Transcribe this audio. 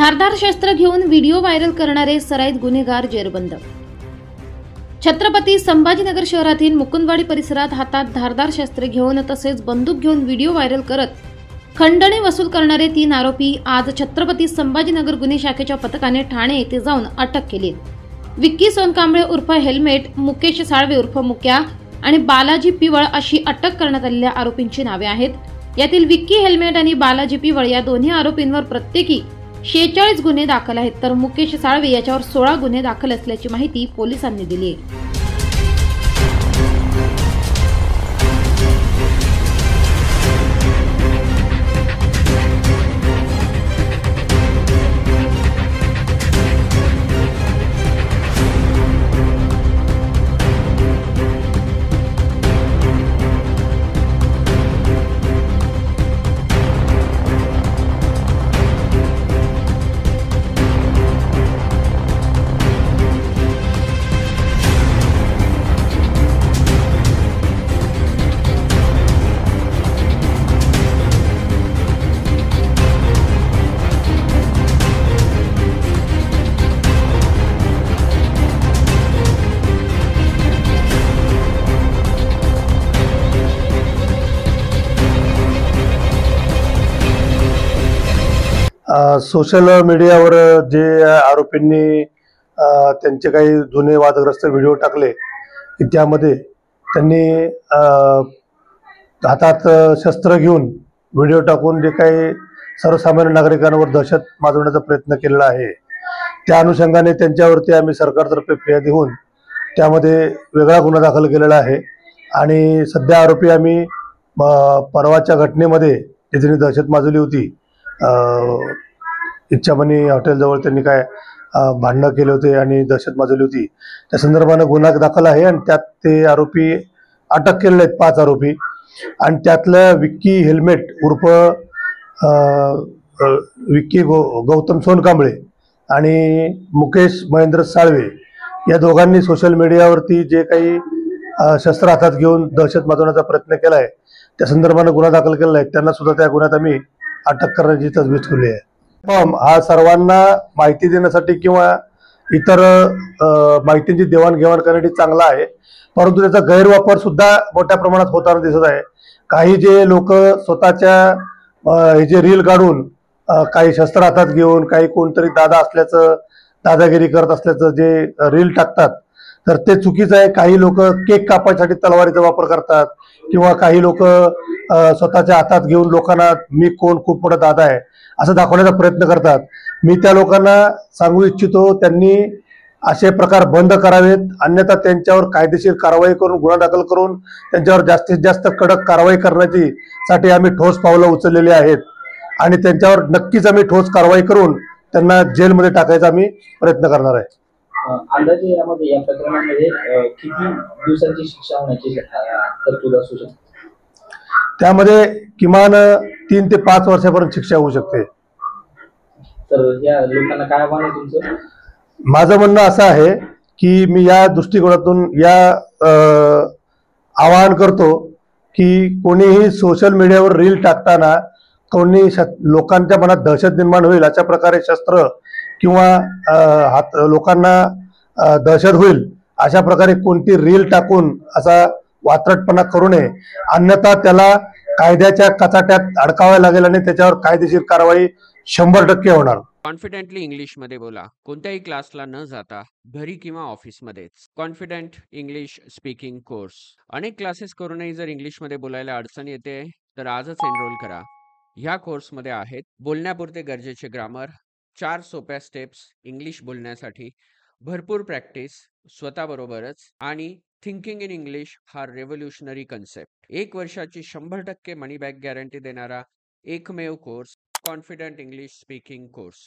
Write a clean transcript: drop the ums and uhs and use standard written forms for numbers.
धारदार शस्त्र घेऊन व्हिडिओ व्हायरल करणारे सराईत गुन्हेगार जेरबंद। छत्रपती संभाजीनगर शहरातील मुकुंदवाडी परिसरात हातात धारदार शस्त्र घेऊन तसेच बंदूक घेऊन व्हिडिओ व्हायरल करत खंडणी वसूल करणारे 3 आरोपी आज छत्रपती संभाजीनगर गुन्हे शाखेच्या पथकाने ठाणे येथे जाऊन अटक केली। विक्की सोनकांबळे उर्फ हेल्मेट, मुकेश साळवे उर्फ मुक्या आणि बालाजी पिवळ अशी अटक करण्यात आलेल्या आरोपींची नावे आहेत। यातील विक्की हेल्मेट आणि बालाजी पिवळ या दोन्ही आरोपींवर प्रत्येकी 46 गुन्हे दाखल आहेत, तर मुकेश साळवे याच्यावर 16 गुन्हे दाखल असल्याची माहिती पोलिसांनी दिली आहे। सोशल मीडियावर जे आरोपींनी त्यांचे काही जुने वादग्रस्त व्हिडिओ टाकले की त्यामध्ये त्यांनी हातात शस्त्र घेऊन व्हिडिओ टाकून जे काही सर्वसामान्य नागरिकांवर दहशत माजवण्याचा प्रयत्न केलेला आहे, त्या अनुषंगाने त्यांच्यावरती आम्ही सरकारतर्फे फिर्यादी होऊन त्यामध्ये वेगळा गुन्हा दाखल केलेला आहे। आणि सध्या आरोपी आम्ही परवाच्या घटनेमध्ये ज्यांनी दहशत माजवली होती, इच्छामणी हॉटेलजवळ त्यांनी काय भांडणं केले होते आणि दहशत माजवली होती, त्या संदर्भाने गुन्हा दाखल आहे आणि त्यात ते आरोपी अटक केलेले आहेत 5 आरोपी। आणि त्यातलं विक्की हेल्मेट उर्फ विक्की गौतम सोनकांबळे आणि मुकेश महेंद्र साळवे या दोघांनी सोशल मीडियावरती जे काही शस्त्र हातात घेऊन दहशत माजवण्याचा प्रयत्न केला आहे, त्या संदर्भाने गुन्हा दाखल केलेला आहे। त्यांना सुद्धा त्या गुन्ह्यात आम्ही अटक करण्याची तजवीज केली आहे। हा सर्वांना माहिती देण्यासाठी किंवा इतर माहितीची देवाणघेवाण करण्यासाठी चांगला आहे, परंतु त्याचा गैरवापर सुद्धा मोठ्या प्रमाणात होताना दिसत आहे। काही जे लोक स्वतःच्या हे जे रील काढून काही शस्त्र हातात घेऊन काही कोणतरी दादा असल्याचं दादागिरी करत असल्याचं जे रील टाकतात, तर ते चुकीचं आहे। काही लोक केक कापायसाठी तलवारीचा वापर करतात किंवा काही लोक स्वतःच्या हातात घेऊन लोकांना मी कोण, खूप मोठा दादा आहे असं दाखवण्याचा प्रयत्न करतात। मी त्या लोकांना सांगू इच्छितो, त्यांनी असे प्रकार बंद करावेत, अन्यथा त्यांच्यावर कायदेशीर कारवाई करून गुन्हा दाखल करून त्यांच्यावर जास्तीत जास्त कडक कारवाई करण्याची साठी आम्ही ठोस पावलं उचललेली आहेत आणि त्यांच्यावर नक्कीच आम्ही ठोस कारवाई करून त्यांना जेलमध्ये टाकायचा आम्ही प्रयत्न करणार आहे। अंदाजे यामध्ये या प्रकरणामध्ये किती दिवसांची शिक्षा होण्याची तरतूद असू शकते? त्यामध्ये किमान 3 ते 5 वर्षापर्यंत शिक्षा होऊ शकते। तर या लोकांना काय आव्हान आहे तुमचं? माझं म्हणणं असं आहे की मी या दृष्टिकोनातून आवाहन करतो की कोणीही सोशल मीडियावर रील टाकताना कोणी लोकांच्या मनात दहशत निर्माण होईल अशा प्रकारे शस्त्र किंवा लोकांना दहशत होईल अशा प्रकारे कोणती रील टाकून असा वात्रटपणा करू नये, अन्यथा त्याला कायद्याच्या कचाट्यात अडकावे लागेल आणि त्याच्यावर कायदेशीर कारवाई 100% होणार। कॉन्फिडेंटली इंग्लिश मध्ये बोला, कोणत्याही क्लासला न जाता घरी किंवा ऑफिस मध्येच। कॉन्फिडेंट इंग्लिश स्पीकिंग कोर्स, अनेक क्लासेस करूनही जर इंग्लिश मध्ये बोलायला अडचण येते तर आजच एनरोल करा। ह्या कोर्स मध्ये आहेत बोलण्यापुरते गरजेचे ग्रामर, 4 सोप्या स्टेप्स इंग्लिश बोलण्यासाठी, भरपूर प्रॅक्टिस स्वतःबरोबरच आणि थिंकिंग इन इंग्लिश हा रेव्होल्युशनरी कन्सेप्ट। 1 वर्षाची 100% मनी बॅक गॅरंटी देणारा एकमेव course confident English speaking course.